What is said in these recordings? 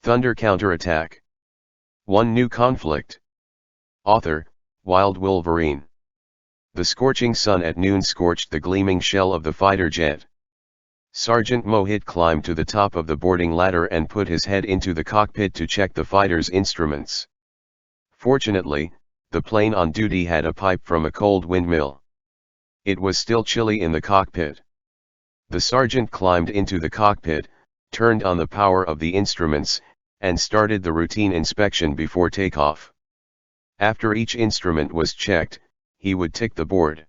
Thunder counterattack. One new conflict. Author, Wild Wolverine. The scorching sun at noon scorched the gleaming shell of the fighter jet. Sergeant Mohit climbed to the top of the boarding ladder and put his head into the cockpit to check the fighter's instruments. Fortunately, the plane on duty had a pipe from a cold windmill. It was still chilly in the cockpit. The sergeant climbed into the cockpit, turned on the power of the instruments, and started the routine inspection before takeoff. After each instrument was checked, he would tick the board.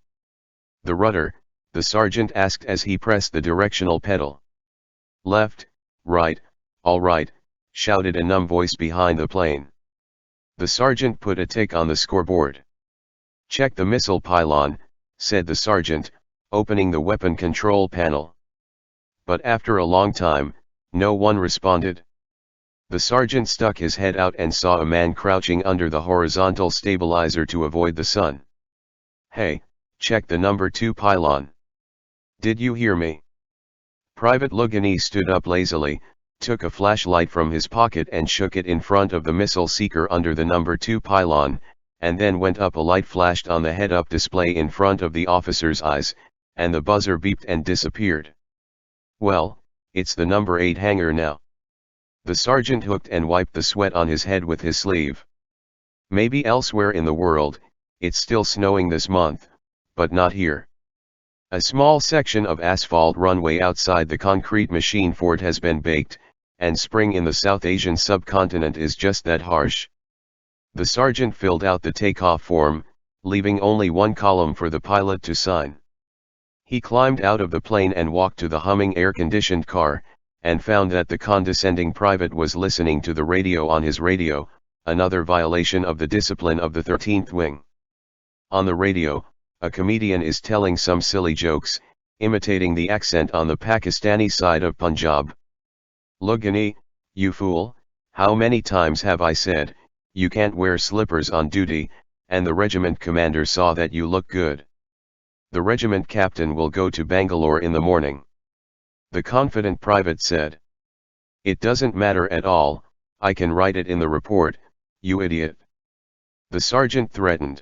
The rudder, the sergeant asked as he pressed the directional pedal. Left, right, all right, shouted a numb voice behind the plane. The sergeant put a tick on the scoreboard. Check the missile pylon, said the sergeant, opening the weapon control panel. But after a long time, no one responded. The sergeant stuck his head out and saw a man crouching under the horizontal stabilizer to avoid the sun. Hey, check the number 2 pylon. Did you hear me? Private Lugani stood up lazily, took a flashlight from his pocket and shook it in front of the missile seeker under the number 2 pylon, and then went up. A light flashed on the head-up display in front of the officer's eyes, and the buzzer beeped and disappeared. Well, it's the number 8 hangar now. The sergeant hooked and wiped the sweat on his head with his sleeve. Maybe elsewhere in the world, it's still snowing this month, but not here. A small section of asphalt runway outside the concrete machine fort has been baked, and spring in the South Asian subcontinent is just that harsh. The sergeant filled out the takeoff form, leaving only one column for the pilot to sign. He climbed out of the plane and walked to the humming air-conditioned car, and found that the condescending private was listening to the radio on his radio, another violation of the discipline of the 13th Wing. On the radio, a comedian is telling some silly jokes, imitating the accent on the Pakistani side of Punjab. Lugani, you fool, how many times have I said, you can't wear slippers on duty, and the regiment commander saw that you look good. The regiment captain will go to Bangalore in the morning. The confident private said. It doesn't matter at all, I can write it in the report, you idiot. The sergeant threatened.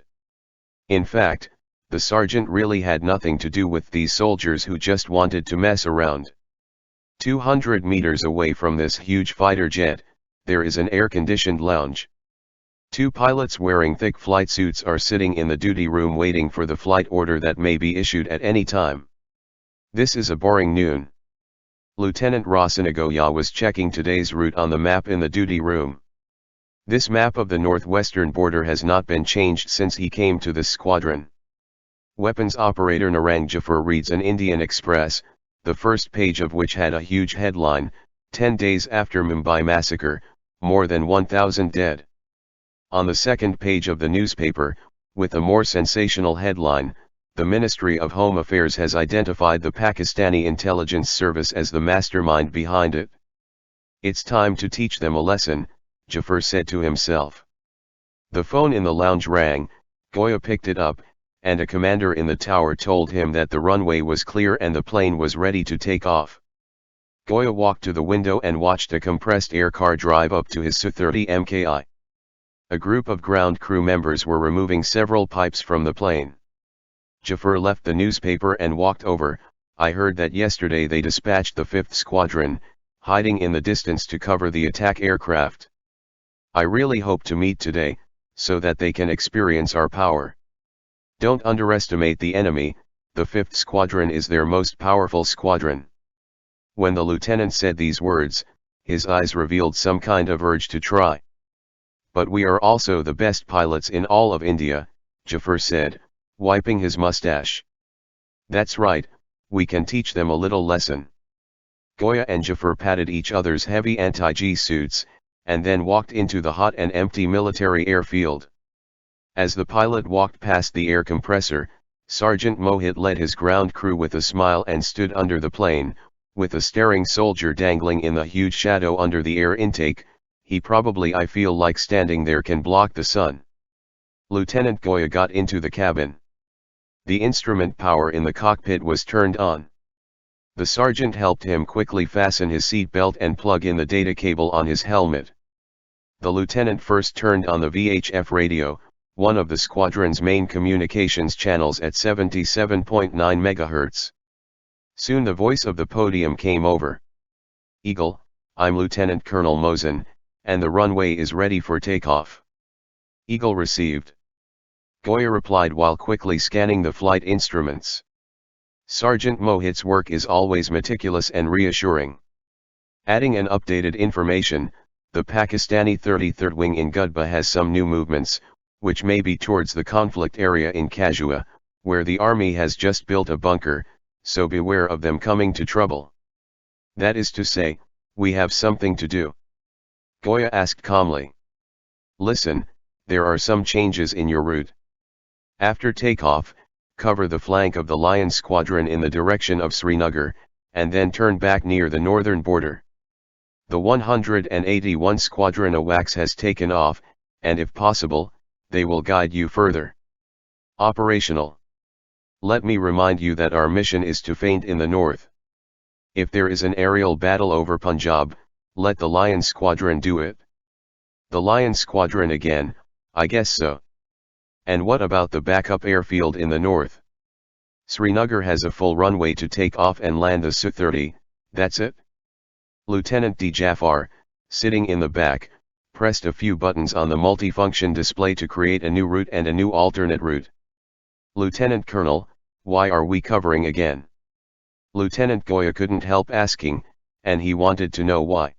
In fact, the sergeant really had nothing to do with these soldiers who just wanted to mess around. 200 meters away from this huge fighter jet, there is an air-conditioned lounge. 2 pilots wearing thick flight suits are sitting in the duty room waiting for the flight order that may be issued at any time. This is a boring noon. Lieutenant Rosanagoya was checking today's route on the map in the duty room. This map of the northwestern border has not been changed since he came to this squadron. Weapons operator Narang Jafar reads an Indian Express, the first page of which had a huge headline, 10 days after Mumbai massacre, more than 1,000 dead. On the second page of the newspaper, with a more sensational headline, the Ministry of Home Affairs has identified the Pakistani intelligence service as the mastermind behind it. It's time to teach them a lesson, Jafar said to himself. The phone in the lounge rang, Goya picked it up, and a commander in the tower told him that the runway was clear and the plane was ready to take off. Goya walked to the window and watched a compressed air car drive up to his Su-30 Mki. A group of ground crew members were removing several pipes from the plane. Jafar left the newspaper and walked over. I heard that yesterday they dispatched the 5th Squadron, hiding in the distance to cover the attack aircraft. I really hope to meet today, so that they can experience our power. Don't underestimate the enemy, the 5th Squadron is their most powerful squadron. When the lieutenant said these words, his eyes revealed some kind of urge to try. But we are also the best pilots in all of India, Jafar said, wiping his mustache. That's right, we can teach them a little lesson. Goya and Jafar patted each other's heavy anti-G suits, and then walked into the hot and empty military airfield. As the pilot walked past the air compressor, Sergeant Mohit led his ground crew with a smile and stood under the plane, with a staring soldier dangling in the huge shadow under the air intake. He probably I feel like standing there can block the sun. Lieutenant Goya got into the cabin. The instrument power in the cockpit was turned on. The sergeant helped him quickly fasten his seat belt and plug in the data cable on his helmet. The lieutenant first turned on the VHF radio, one of the squadron's main communications channels at 77.9 MHz. Soon the voice of the podium came over. "Eagle, I'm Lieutenant Colonel Mosin, and the runway is ready for takeoff." Eagle received. Goya replied while quickly scanning the flight instruments. Sergeant Mohit's work is always meticulous and reassuring. Adding an updated information, the Pakistani 33rd Wing in Gudba has some new movements, which may be towards the conflict area in Kashua, where the army has just built a bunker, so beware of them coming to trouble. That is to say, we have something to do. Goya asked calmly. Listen, there are some changes in your route. After takeoff, cover the flank of the Lion Squadron in the direction of Srinagar, and then turn back near the northern border. The 181 Squadron AWACS has taken off, and if possible, they will guide you further. Operational. Let me remind you that our mission is to feint in the north. If there is an aerial battle over Punjab, let the Lion Squadron do it. The Lion Squadron again, I guess so. And what about the backup airfield in the north? Srinagar has a full runway to take off and land the Su-30, that's it? Lieutenant D. Jafar, sitting in the back, pressed a few buttons on the multifunction display to create a new route and a new alternate route. Lieutenant Colonel, why are we covering again? Lieutenant Goya couldn't help asking, and he wanted to know why.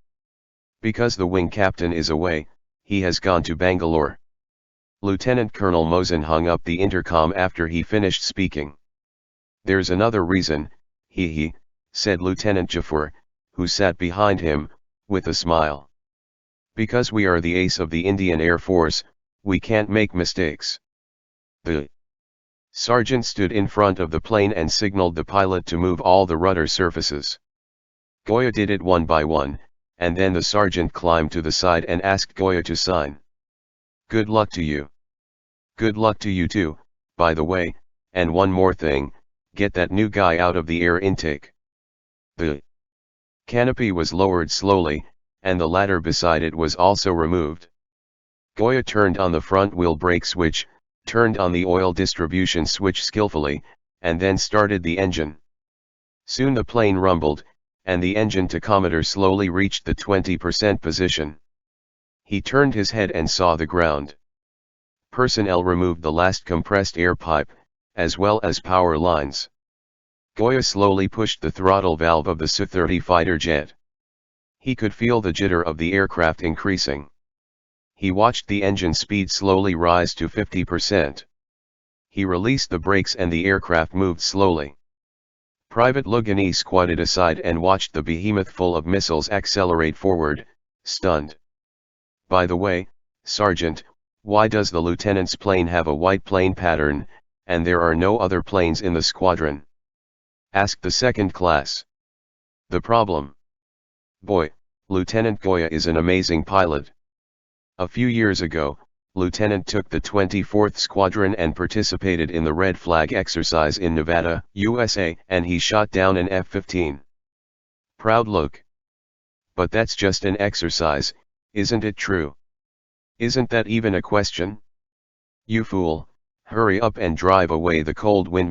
Because the wing captain is away, he has gone to Bangalore. Lieutenant Colonel Mosin hung up the intercom after he finished speaking. There's another reason, said Lieutenant Jafar, who sat behind him, with a smile. Because we are the ace of the Indian Air Force, we can't make mistakes. The sergeant stood in front of the plane and signaled the pilot to move all the rudder surfaces. Goya did it one by one, and then the sergeant climbed to the side and asked Goya to sign. Good luck to you. Good luck to you too, by the way, and one more thing, get that new guy out of the air intake. The canopy was lowered slowly, and the ladder beside it was also removed. Goya turned on the front wheel brake switch, turned on the oil distribution switch skillfully, and then started the engine. Soon the plane rumbled, and the engine tachometer slowly reached the 20% position. He turned his head and saw the ground. Personnel removed the last compressed air pipe, as well as power lines. Goya slowly pushed the throttle valve of the Su-30 fighter jet. He could feel the jitter of the aircraft increasing. He watched the engine speed slowly rise to 50%. He released the brakes and the aircraft moved slowly. Private Lugani squatted aside and watched the behemoth full of missiles accelerate forward, stunned. By the way, Sergeant, why does the lieutenant's plane have a white plane pattern, and there are no other planes in the squadron? Asked the second class. The problem? Boy, Lieutenant Goya is an amazing pilot. A few years ago, Lieutenant took the 24th Squadron and participated in the Red Flag exercise in Nevada, USA, and he shot down an F-15. Proud look. But that's just an exercise, isn't it true? Isn't that even a question? You fool, hurry up and drive away the cold wind.